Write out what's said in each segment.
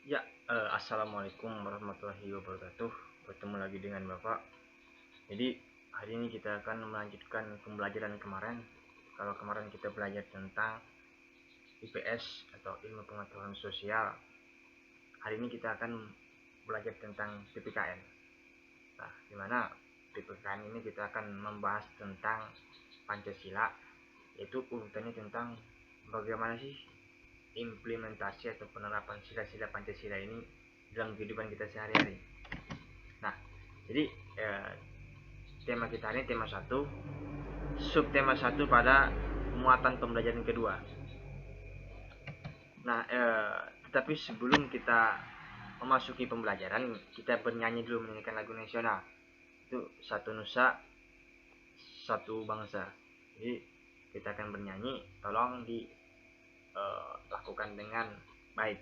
Ya, assalamualaikum warahmatullahi wabarakatuh. Bertemu lagi dengan Bapak. Jadi hari ini kita akan melanjutkan pembelajaran kemarin. Kalau kemarin kita belajar tentang IPS atau ilmu pengetahuan sosial, hari ini kita akan belajar tentang PPKN. Nah, dimana PPKN ini kita akan membahas tentang Pancasila, yaitu urutannya tentang bagaimana sih implementasi atau penerapan sila-sila Pancasila ini dalam kehidupan kita sehari-hari. Nah, jadi tema kita ini tema 1, subtema 1 pada muatan pembelajaran kedua. Nah, tetapi sebelum kita memasuki pembelajaran, kita bernyanyi dulu, menyanyikan lagu nasional. Itu satu nusa, satu bangsa. Jadi kita akan bernyanyi, tolong dilakukan dengan baik.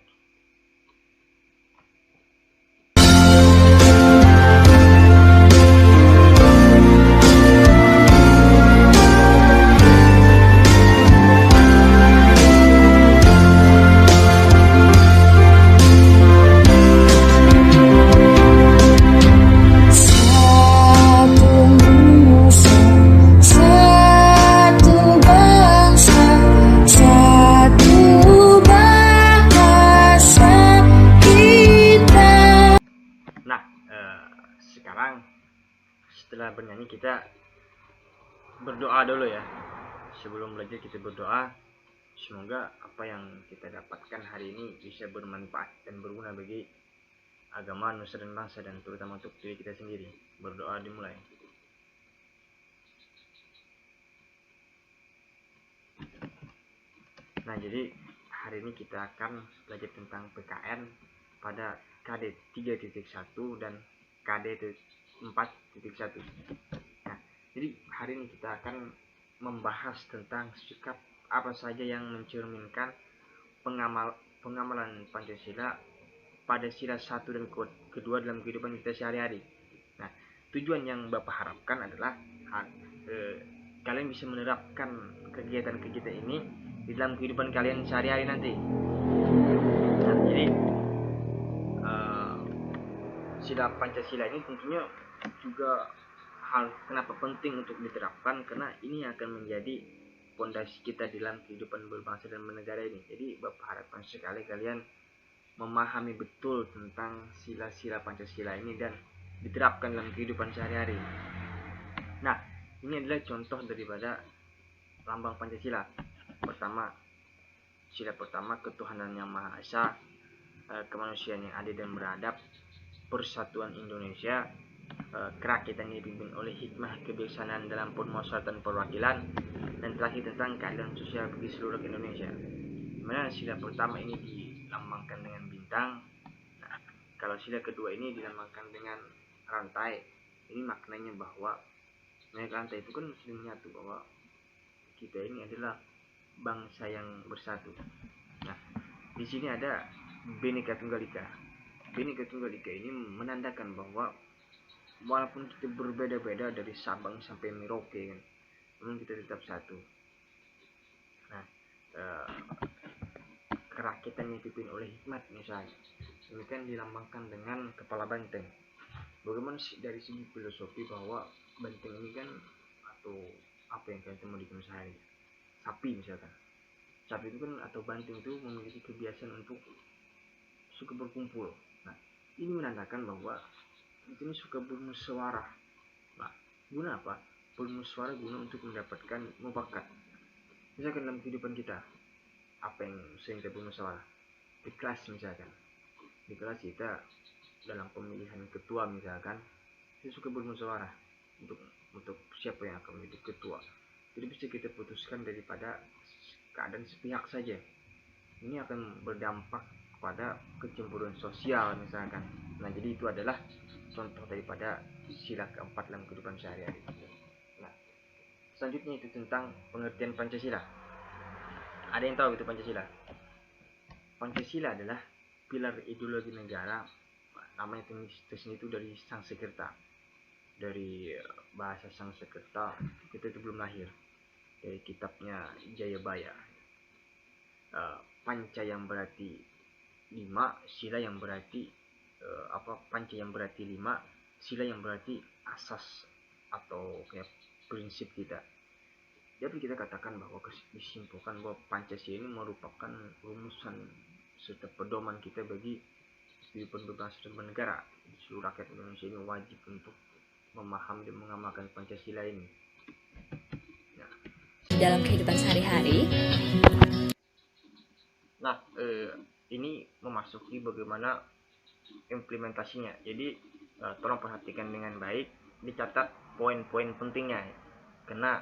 Sekarang setelah bernyanyi kita berdoa dulu ya. Sebelum belajar kita berdoa, semoga apa yang kita dapatkan hari ini bisa bermanfaat dan berguna bagi agama, nusa dan bangsa, dan terutama untuk diri kita sendiri. Berdoa dimulai. Nah, jadi hari ini kita akan belajar tentang PKN pada KD 3.1 dan KD 4.1. Nah, jadi hari ini kita akan membahas tentang sikap apa saja yang mencerminkan pengamalan Pancasila pada sila 1 dan kedua dalam kehidupan kita sehari-hari. Nah, tujuan yang Bapak harapkan adalah kalian bisa menerapkan kegiatan-kegiatan ini di dalam kehidupan kalian sehari-hari nanti. Nah, jadi sila Pancasila ini tentunya juga hal kenapa penting untuk diterapkan, karena ini akan menjadi fondasi kita dalam kehidupan berbangsa dan bernegara ini. Jadi Bapak harapkan sekali kalian memahami betul tentang sila-sila Pancasila ini dan diterapkan dalam kehidupan sehari-hari. Nah, ini adalah contoh daripada lambang Pancasila. Pertama, sila pertama, ketuhanan yang Maha Esa, kemanusiaan yang adil dan beradab, persatuan Indonesia, kerakyatan yang dipimpin oleh hikmah kebijaksanaan dalam permusyawaratan perwakilan, dan terakhir tentang keadilan sosial bagi seluruh Indonesia. Dimana sila pertama ini dilambangkan dengan bintang. Nah, kalau sila kedua ini dilambangkan dengan rantai. Ini maknanya bahwa naik rantai itu kan sudah menyatu bahwa kita ini adalah bangsa yang bersatu. Nah, di sini ada Bhinneka Tunggal Ika. Bhinneka Tunggal Ika ini menandakan bahwa walaupun kita berbeda-beda dari Sabang sampai Merauke kan, namun kita tetap satu. Nah, kerakyatan yang dipimpin oleh hikmat misalnya, ini kan dilambangkan dengan kepala banteng. Bagaimana dari segi filosofi bahwa banteng ini kan, atau apa yang kalian temui di sehari, sapi misalkan, sapi itu kan atau banteng itu memiliki kebiasaan untuk suka berkumpul. Nah, ini menandakan bahwa kita ini suka bermusyawarah. Nah, guna apa? Bermusyawarah guna untuk mendapatkan mufakat. Misalkan dalam kehidupan kita, apa yang sering kita bermusyawarah? Di kelas misalkan, di kelas kita dalam pemilihan ketua misalkan, kita suka bermusyawarah untuk siapa yang akan menjadi ketua. Jadi bisa kita putuskan daripada keadaan sepihak saja. Ini akan berdampak pada kecemburuan sosial misalkan. Nah, jadi itu adalah contoh daripada sila keempat dalam kehidupan sehari-hari. Nah, selanjutnya itu tentang pengertian Pancasila. Ada yang tahu itu Pancasila? Pancasila adalah pilar ideologi negara. Namanya tersendiri itu dari Sanskerta. Dari bahasa Sanskerta, kita itu belum lahir. Dari kitabnya Jayabaya. Panca yang berarti 5, sila yang berarti panca yang berarti 5, sila yang berarti asas atau kayak prinsip kita. Jadi kita katakan bahwa disimpulkan bahwa Pancasila ini merupakan rumusan serta pedoman kita bagi kehidupan berbangsa dan bernegara. Seluruh rakyat Indonesia ini wajib untuk memahami dan mengamalkan Pancasila ini. Nah, dalam kehidupan sehari-hari. Nah, ini memasuki bagaimana implementasinya. Jadi tolong perhatikan dengan baik, dicatat poin-poin pentingnya, karena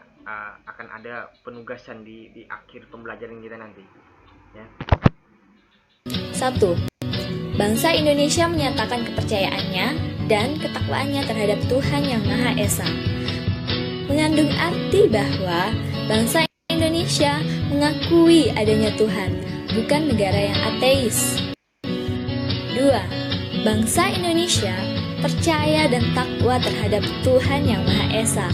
akan ada penugasan di akhir pembelajaran kita nanti. Ya. 1. Bangsa Indonesia menyatakan kepercayaannya dan ketakwaannya terhadap Tuhan Yang Maha Esa. Mengandung arti bahwa bangsa Indonesia mengakui adanya Tuhan, bukan negara yang ateis. 2. Bangsa Indonesia percaya dan takwa terhadap Tuhan Yang Maha Esa,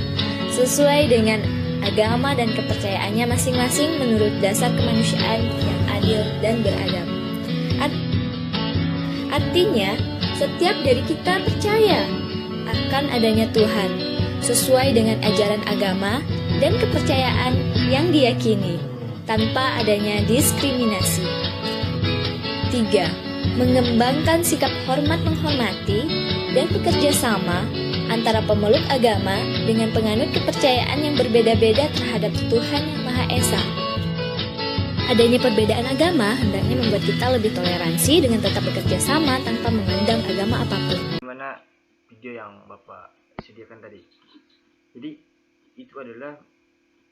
sesuai dengan agama dan kepercayaannya masing-masing menurut dasar kemanusiaan yang adil dan beradab. Artinya, setiap dari kita percaya akan adanya Tuhan, sesuai dengan ajaran agama dan kepercayaan yang diyakini, tanpa adanya diskriminasi. 3. Mengembangkan sikap hormat menghormati dan bekerja sama antara pemeluk agama dengan penganut kepercayaan yang berbeda-beda terhadap Tuhan Yang Maha Esa. Adanya perbedaan agama hendaknya membuat kita lebih toleransi dengan tetap bekerja sama tanpa memandang agama apapun. Gimana video yang Bapak sediakan tadi. Jadi itu adalah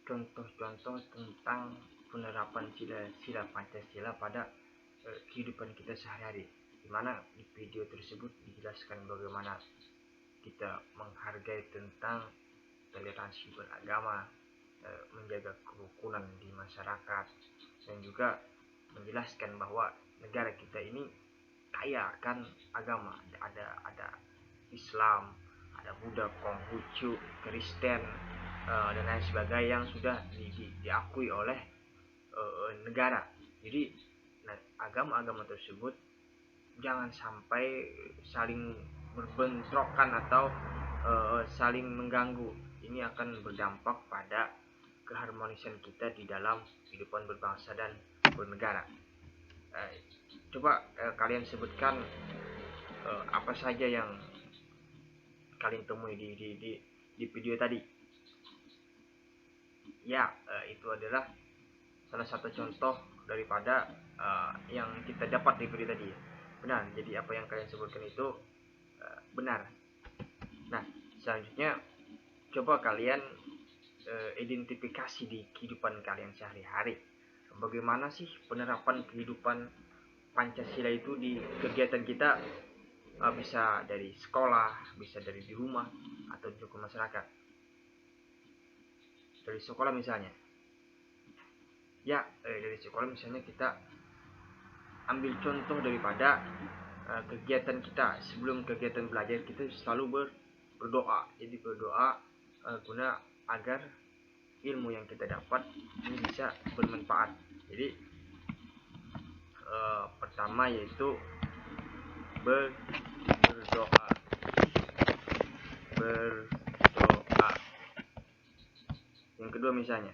contoh-contoh tentang penerapan sila Pancasila pada kehidupan kita sehari-hari. Di mana di video tersebut dijelaskan bagaimana kita menghargai tentang toleransi beragama, menjaga kerukunan di masyarakat, dan juga menjelaskan bahwa negara kita ini kaya akan agama. Ada Islam, ada Buddha, Konghucu, Kristen, dan lain sebagainya yang sudah diakui oleh negara. Jadi agama-agama tersebut jangan sampai saling berbentrokan atau saling mengganggu. Ini akan berdampak pada keharmonisan kita di dalam kehidupan berbangsa dan bernegara. Coba kalian sebutkan apa saja yang kalian temui di video tadi. Ya, itu adalah salah satu contoh daripada yang kita dapat di video tadi. Benar, jadi apa yang kalian sebutkan itu benar. Nah, selanjutnya coba kalian identifikasi di kehidupan kalian sehari-hari. Bagaimana sih penerapan kehidupan Pancasila itu di kegiatan kita, bisa dari sekolah, bisa dari di rumah, atau juga masyarakat. Dari sekolah misalnya. Ya, dari sekolah misalnya kita ambil contoh daripada kegiatan kita. Sebelum kegiatan belajar kita selalu berdoa. Jadi berdoa guna agar ilmu yang kita dapat ini bisa bermanfaat. Jadi pertama yaitu berdoa. Yang kedua misalnya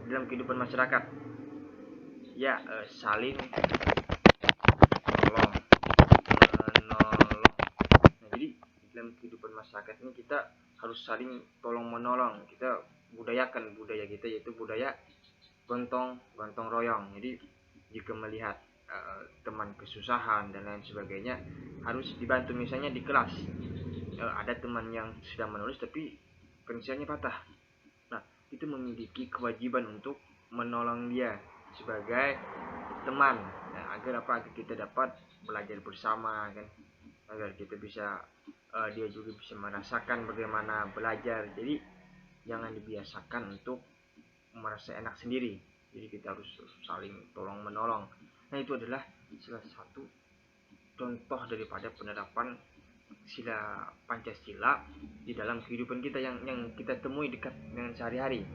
dalam kehidupan masyarakat, ya saling menolong. Nah, jadi dalam kehidupan masyarakat ini kita harus saling tolong menolong. Kita budayakan budaya kita, yaitu budaya gotong royong. Jadi jika melihat teman kesusahan dan lain sebagainya, harus dibantu. Misalnya di kelas ada teman yang sedang menulis tapi pensilnya patah. Nah, itu memiliki kewajiban untuk menolong dia sebagai teman. Nah, agar kita dapat belajar bersama, kan, agar kita bisa dia juga bisa merasakan bagaimana belajar. Jadi jangan dibiasakan untuk merasa enak sendiri. Jadi kita harus saling tolong menolong. Nah, itu adalah salah satu contoh daripada penerapan sila Pancasila di dalam kehidupan kita yang kita temui dekat dengan sehari-hari.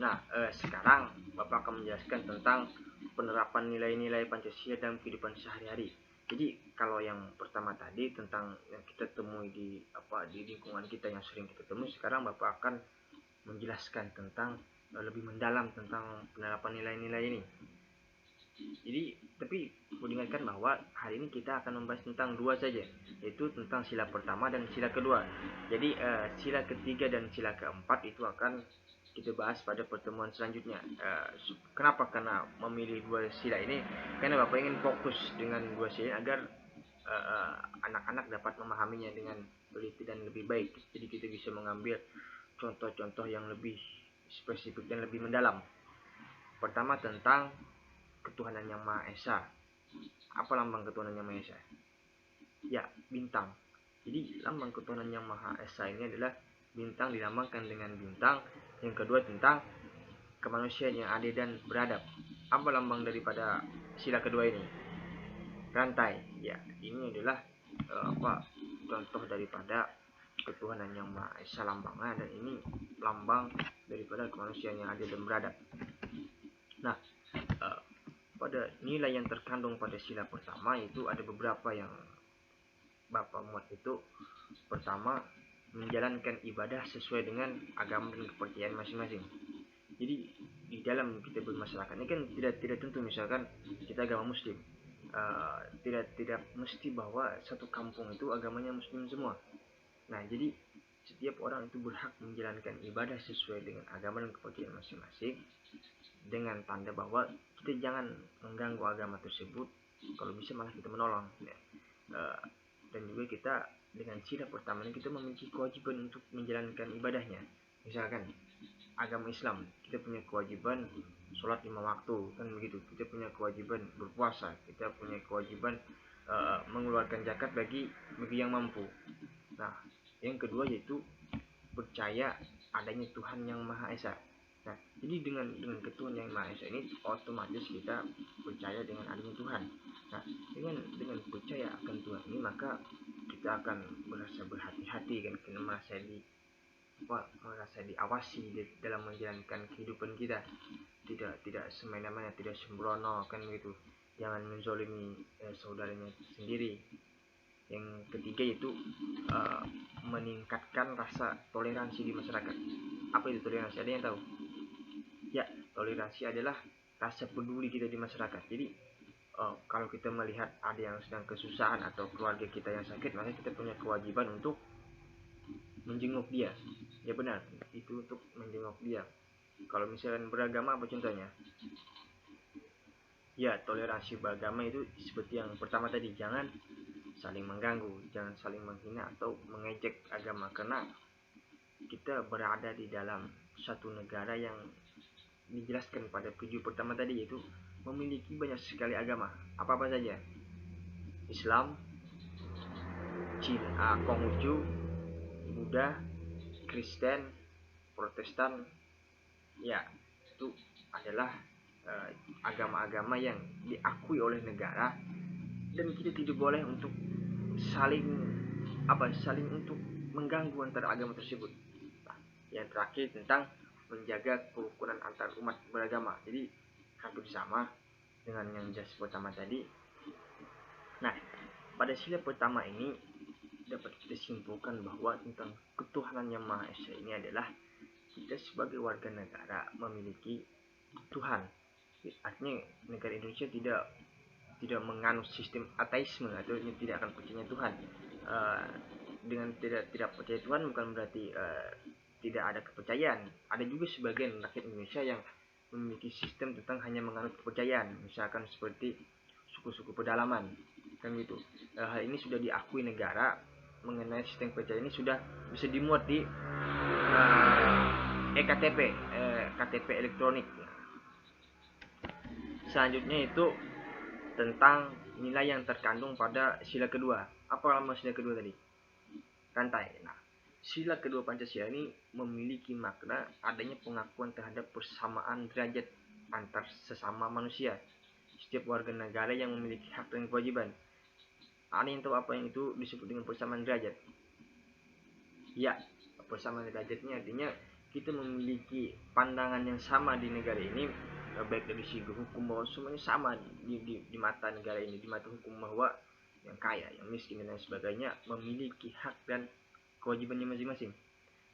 Nah, sekarang Bapak akan menjelaskan tentang penerapan nilai-nilai Pancasila dalam kehidupan sehari-hari. Jadi kalau yang pertama tadi tentang yang kita temui di lingkungan kita yang sering kita temui, sekarang Bapak akan menjelaskan tentang lebih mendalam tentang penerapan nilai-nilai ini. Jadi tapi mau diingatkan bahwa hari ini kita akan membahas tentang dua saja, yaitu tentang sila pertama dan sila kedua. Jadi sila ketiga dan sila keempat itu akan kita bahas pada pertemuan selanjutnya. Kenapa? Karena memilih dua sila ini karena Bapak ingin fokus dengan dua sila agar anak-anak dapat memahaminya dengan teliti dan lebih baik. Jadi kita bisa mengambil contoh-contoh yang lebih spesifik dan lebih mendalam. Pertama tentang ketuhanan yang Maha Esa. Apa lambang ketuhanan yang Maha Esa? Ya, bintang. Jadi lambang ketuhanan yang Maha Esa ini adalah bintang, dilambangkan dengan bintang. Yang kedua tentang kemanusiaan yang adil dan beradab. Apa lambang daripada sila kedua ini? Rantai. Ya, ini adalah contoh daripada ketuhanan yang Maha Esa lambangnya, dan ini lambang daripada kemanusiaan yang adil dan beradab. Nah, pada nilai yang terkandung pada sila pertama itu ada beberapa yang Bapak muat. Itu pertama, menjalankan ibadah sesuai dengan agama dan kepercayaan masing-masing. Jadi di dalam kita bermasyarakat ini kan tidak tentu, misalkan kita agama muslim, tidak mesti bahwa satu kampung itu agamanya muslim semua. Nah, jadi setiap orang itu berhak menjalankan ibadah sesuai dengan agama dan kepercayaan masing-masing, dengan tanda bahwa kita jangan mengganggu agama tersebut, kalau bisa malah kita menolong. Dan juga kita dengan sila pertama ini kita memiliki kewajiban untuk menjalankan ibadahnya. Misalkan agama Islam, kita punya kewajiban sholat 5 waktu, kan begitu. Kita punya kewajiban berpuasa, kita punya kewajiban mengeluarkan zakat bagi yang mampu. Nah, yang kedua yaitu percaya adanya Tuhan yang Maha Esa. Nah, jadi dengan ketuhanan yang Maha Esa ini otomatis kita percaya dengan adanya Tuhan. Nah, dengan percaya akan Tuhan ini, maka kita akan merasa berhati-hati kan, karena merasa diawasi dalam menjalankan kehidupan kita. Tidak semena-mena, tidak sembrono, kan begitu. Jangan menzolimi saudaranya sendiri. Yang ketiga itu meningkatkan rasa toleransi di masyarakat. Apa itu toleransi? Ada yang tahu? Ya, toleransi adalah rasa peduli kita di masyarakat. Jadi kalau kita melihat ada yang sedang kesusahan atau keluarga kita yang sakit, maka kita punya kewajiban untuk menjenguk dia. Ya benar, itu untuk menjenguk dia. Kalau misalnya beragama, apa contohnya? Ya, toleransi beragama itu seperti yang pertama tadi, jangan saling mengganggu, jangan saling menghina atau mengejek agama, karena kita berada di dalam satu negara yang dijelaskan pada video pertama tadi, yaitu memiliki banyak sekali agama. Apa-apa saja? Islam, Cina, Konghucu, Buddha, Kristen, Protestan. Ya, itu adalah agama-agama yang diakui oleh negara, dan kita tidak boleh untuk saling untuk mengganggu antara agama tersebut. Nah, yang terakhir tentang menjaga kerukunan antar umat beragama. Jadi hampir sama dengan yang jelas pertama tadi. Nah, pada sila pertama ini dapat kita simpulkan bahwa tentang ketuhanan yang Maha Esa ini adalah kita sebagai warga negara memiliki Tuhan. Artinya negara Indonesia tidak menganut sistem ateisme atau tidak akan percaya Tuhan. Dengan tidak percaya Tuhan bukan berarti tidak ada kepercayaan. Ada juga sebagian rakyat Indonesia yang memiliki sistem tentang hanya menganut kepercayaan, misalkan seperti suku-suku pedalaman, kan gitu. Hal ini sudah diakui negara mengenai sistem kepercayaan ini, sudah bisa dimuat di KTP elektronik. Selanjutnya itu tentang nilai yang terkandung pada sila kedua. Apa lambang sila kedua tadi? Rantai. Nah, sila kedua Pancasila ini memiliki makna adanya pengakuan terhadap persamaan derajat antar sesama manusia. Setiap warga negara yang memiliki hak dan kewajiban. Ada yang tahu apa yang itu disebut dengan persamaan derajat? Ya, persamaan derajat ini artinya kita memiliki pandangan yang sama di negara ini, baik dari segi hukum bahwa semuanya sama di mata negara ini, di mata hukum, bahwa yang kaya, yang miskin dan lain sebagainya memiliki hak dan kewajibannya masing-masing.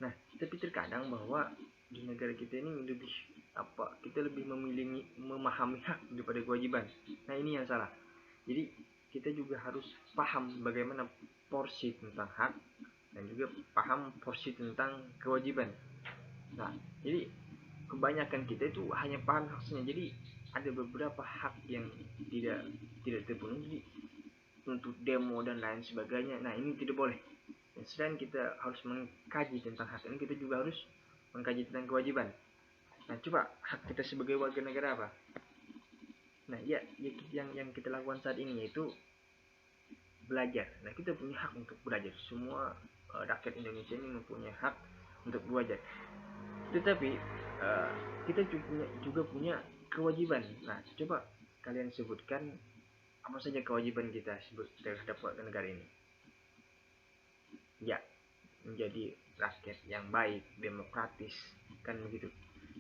Nah, tapi terkadang bahwa di negara kita ini kita lebih memahami hak daripada kewajiban. Nah, ini yang salah. Jadi kita juga harus paham bagaimana porsi tentang hak dan juga paham porsi tentang kewajiban. Nah, jadi kebanyakan kita itu hanya paham haknya. Jadi ada beberapa hak yang tidak terpenuhi untuk demo dan lain sebagainya. Nah, ini tidak boleh. Dan selain kita harus mengkaji tentang hak ini, kita juga harus mengkaji tentang kewajiban. Nah, coba hak kita sebagai warga negara apa? Nah, ya yang kita lakukan saat ini yaitu belajar. Nah, kita punya hak untuk belajar. Semua rakyat Indonesia ini mempunyai hak untuk belajar. Tetapi kita juga punya kewajiban. Nah, coba kalian sebutkan apa saja kewajiban kita terhadap warga negara ini. Ya, menjadi rakyat yang baik, demokratis, kan begitu.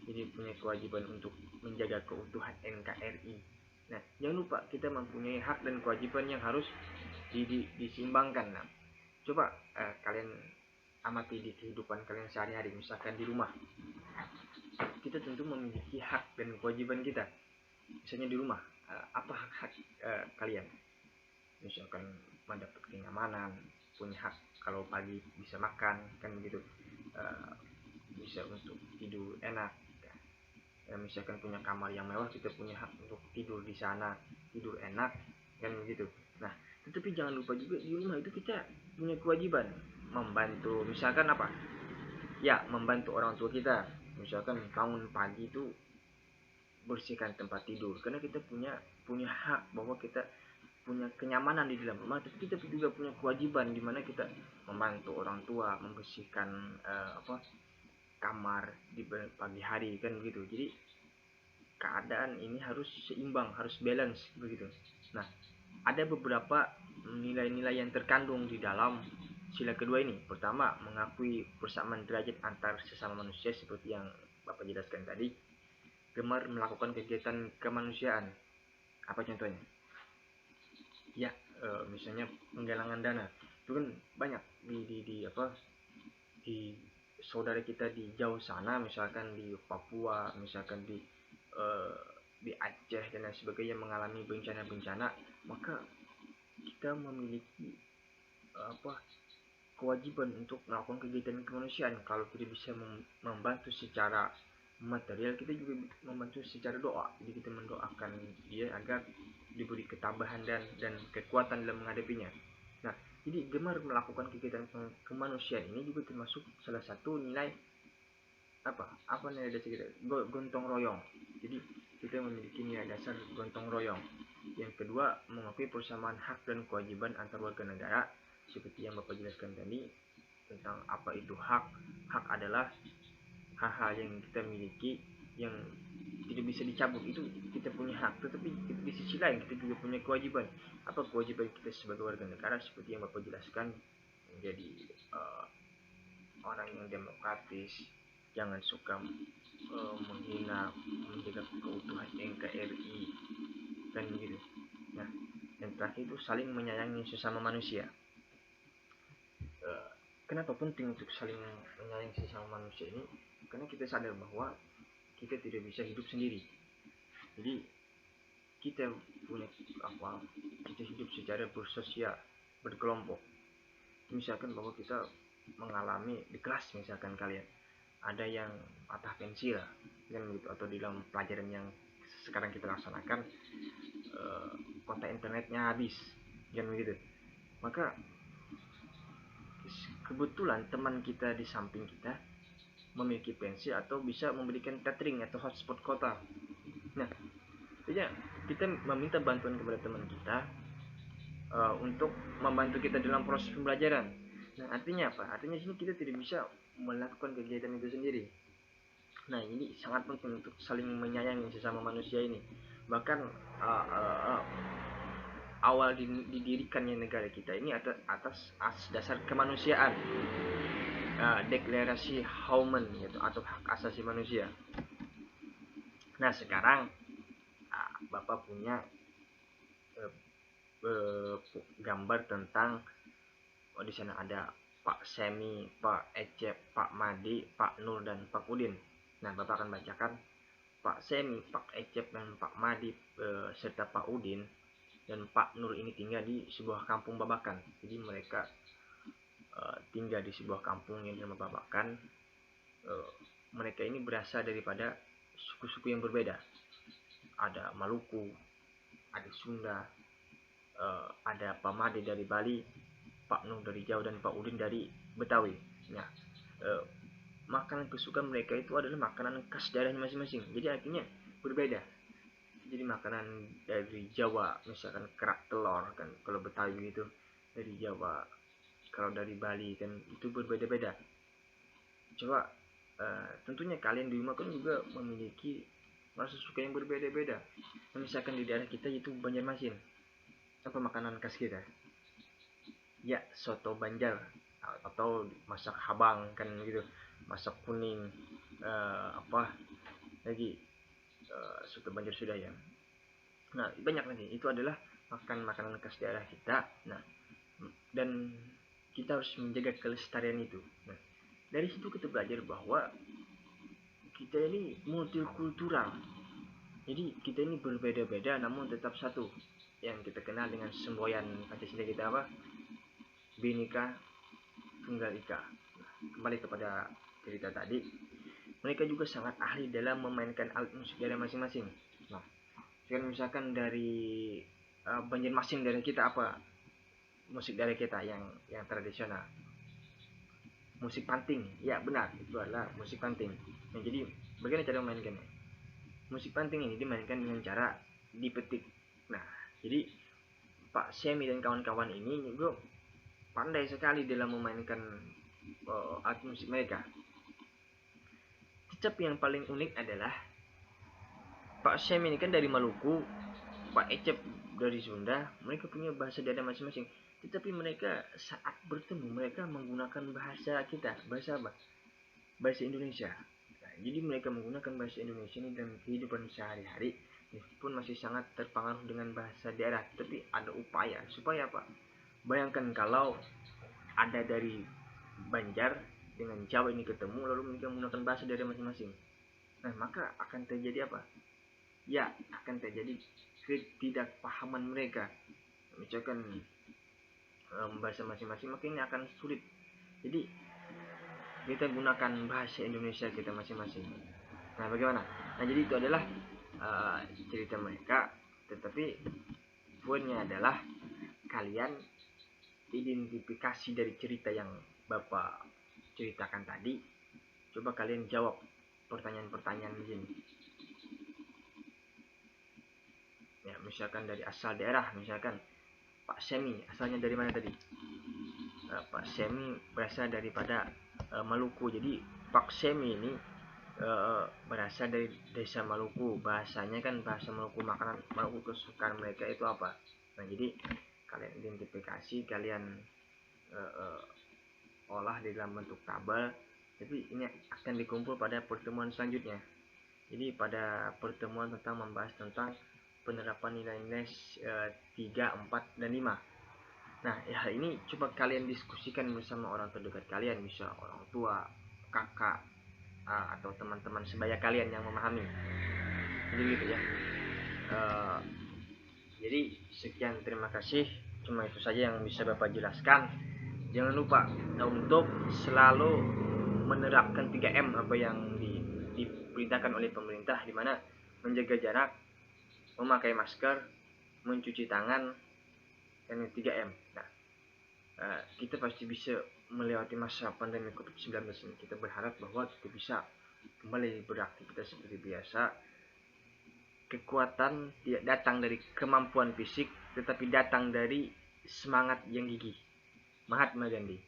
Jadi punya kewajiban untuk menjaga keutuhan NKRI. Nah, jangan lupa kita mempunyai hak dan kewajiban yang harus diseimbangkan. Nah, coba kalian amati di kehidupan kalian sehari-hari, misalkan di rumah. Kita tentu memiliki hak dan kewajiban kita. Misalnya di rumah, apa hak kalian? Misalkan mendapat kenyamanan, punya hak kalau pagi bisa makan, kan begitu. Bisa untuk tidur enak. Misalkan punya kamar yang mewah, kita punya hak untuk tidur di sana, tidur enak, kan begitu. Nah, tetapi jangan lupa juga di rumah itu kita punya kewajiban membantu, misalkan apa? Ya, membantu orang tua kita. Misalkan bangun pagi itu bersihkan tempat tidur, karena kita punya hak bahwa kita punya kenyamanan di dalam rumah, tapi kita juga punya kewajiban di mana kita membantu orang tua membersihkan kamar di pagi hari, kan begitu. Jadi keadaan ini harus seimbang, harus balance begitu. Nah, ada beberapa nilai-nilai yang terkandung di dalam sila kedua ini. Pertama, mengakui persamaan derajat antar sesama manusia seperti yang Bapak jelaskan tadi. Gemar melakukan kegiatan kemanusiaan. Apa contohnya? Ya, misalnya penggalangan dana. Itu kan banyak di saudara kita di jauh sana, misalkan di Papua, misalkan di Aceh dan lain sebagainya mengalami bencana-bencana, maka kita memiliki kewajiban untuk melakukan kegiatan kemanusiaan. Kalau tidak bisa membantu secara material, kita juga membantu secara doa. Jadi kita mendoakan dia agar diberi ketabahan dan kekuatan dalam menghadapinya. Nah, jadi gemar melakukan kegiatan kemanusiaan ini juga termasuk salah satu nilai nilai dasar kita, gotong royong. Jadi kita memiliki nilai dasar gotong royong. Yang kedua, mengakui persamaan hak dan kewajiban antar warga negara, seperti yang Bapak jelaskan tadi tentang apa itu hak. Hak adalah hal-hal yang kita miliki yang tidak bisa dicabut, itu kita punya hak. Tetapi di sisi lain kita juga punya kewajiban. Apa kewajiban kita sebagai warga negara? Seperti yang Bapak jelaskan, menjadi orang yang demokratis, jangan suka menghina, menjaga keutuhan NKRI, kan begitu. Nah, yang terakhir itu saling menyayangi sesama manusia. Kenapa penting untuk saling menyayangi sesama manusia ini? Karena kita sadar bahwa kita tidak bisa hidup sendiri. Jadi kita hidup secara bersosial, berkelompok. Misalkan bahwa kita mengalami di kelas, misalkan kalian ada yang patah pensil, kan gitu, atau di dalam pelajaran yang sekarang kita laksanakan kuota internetnya habis, kan begitu. Maka kebetulan teman kita di samping kita memiliki pensil atau bisa memberikan tethering atau hotspot kota. Nah, kita meminta bantuan kepada teman kita untuk membantu kita dalam proses pembelajaran. Nah, artinya apa? Artinya sini kita tidak bisa melakukan kegiatan itu sendiri. Nah, ini sangat penting untuk saling menyayangi sesama manusia ini. Bahkan awal didirikannya negara kita ini atas dasar kemanusiaan. deklarasi Hauman gitu, atau hak asasi manusia. Nah sekarang Bapak punya gambar tentang di sana ada Pak Semi, Pak Ecep, Pak Madi, Pak Nur, dan Pak Udin. Nah Bapak akan bacakan Pak Semi, Pak Ecep, dan Pak Madi serta Pak Udin dan Pak Nur ini tinggal di sebuah kampung Babakan. Jadi mereka tinggal di sebuah kampung yang bernama Babakan. Mereka ini berasal daripada suku-suku yang berbeda. Ada Maluku, ada Sunda, ada Pak Madi dari Bali, Pak Nur dari Jawa, dan Pak Udin dari Betawi. Nah, makanan kesukaan mereka itu adalah makanan khas daerahnya masing-masing. Jadi artinya berbeda. Jadi makanan dari Jawa misalkan kerak telur kan, kalau Betawi itu dari Jawa, kalau dari Bali kan itu berbeda-beda. Coba tentunya kalian di rumah kan juga memiliki rasa suka yang berbeda-beda. Misalkan di daerah kita itu Banjarmasin, apa makanan khas kita? Ya soto Banjar, atau masak habang kan gitu, masak kuning, apa lagi, soto Banjar sudah ya. Nah banyak lagi, itu adalah makanan khas daerah kita. Nah dan kita harus menjaga kelestarian itu. Nah dari situ kita belajar bahwa kita ini multikultural. Jadi kita ini berbeda-beda namun tetap satu, yang kita kenal dengan semboyan Pancasila kita apa? Bhinneka Tunggal Ika. Nah, kembali kepada cerita tadi, mereka juga sangat ahli dalam memainkan alat musik daerah masing-masing. Nah, misalkan dari Banjarmasin dari kita apa musik daerah kita yang tradisional? Musik panting. Ya benar, itu adalah musik panting. Nah, jadi bagaimana cara memainkannya? Musik panting ini dimainkan dengan cara dipetik. Nah, jadi Pak Semi dan kawan-kawan ini juga pandai sekali dalam memainkan alat musik mereka. Tetapi yang paling unik adalah Pak Semi ini kan dari Maluku, Pak Ecep dari Sunda, mereka punya bahasa daerah masing-masing. Tetapi mereka saat bertemu mereka menggunakan bahasa kita, bahasa apa? Bahasa Indonesia. Nah, jadi mereka menggunakan bahasa Indonesia ini dalam kehidupan sehari-hari, meskipun masih sangat terpengaruh dengan bahasa daerah. Tapi ada upaya supaya apa? Bayangkan kalau ada dari Banjar dengan Jawa ini ketemu, lalu mereka menggunakan bahasa daerah masing-masing. Nah maka akan terjadi apa? Ya akan terjadi ketidakpahaman mereka. Misalkan bahasa masing-masing, maka ini akan sulit. Jadi kita gunakan bahasa Indonesia kita masing-masing. Nah bagaimana? Nah jadi itu adalah cerita mereka. Tetapi poinnya adalah kalian identifikasi dari cerita yang Bapak ceritakan tadi. Coba kalian jawab pertanyaan-pertanyaan di sini. Ya, misalkan dari asal daerah, misalkan Pak Semi asalnya dari mana tadi? Pak Semi berasal daripada Maluku. Jadi Pak Semi ini berasal dari desa Maluku. Bahasanya kan bahasa Maluku, makanan Maluku kesukaan mereka itu apa? Nah jadi kalian identifikasi, kalian olah di dalam bentuk tabel. Tapi ini akan dikumpul pada pertemuan selanjutnya. Jadi pada pertemuan tentang membahas tentang penerapan nilai-nilai 3, 4, dan 5. Nah hal ini coba kalian diskusikan bersama orang terdekat kalian, bisa orang tua, kakak, atau teman-teman sebaya kalian yang memahami. Jadi gitu ya. Jadi sekian, terima kasih. Cuma itu saja yang bisa Bapak jelaskan. Jangan lupa untuk selalu menerapkan 3M apa yang diperintahkan oleh pemerintah, di mana menjaga jarak, memakai masker, mencuci tangan, dan 3M. Nah, kita pasti bisa melewati masa pandemi COVID-19 ini. Kita berharap bahwa kita bisa kembali beraktivitas seperti biasa. Kekuatan tidak datang dari kemampuan fisik, tetapi datang dari semangat yang gigih. Mahatma Gandhi.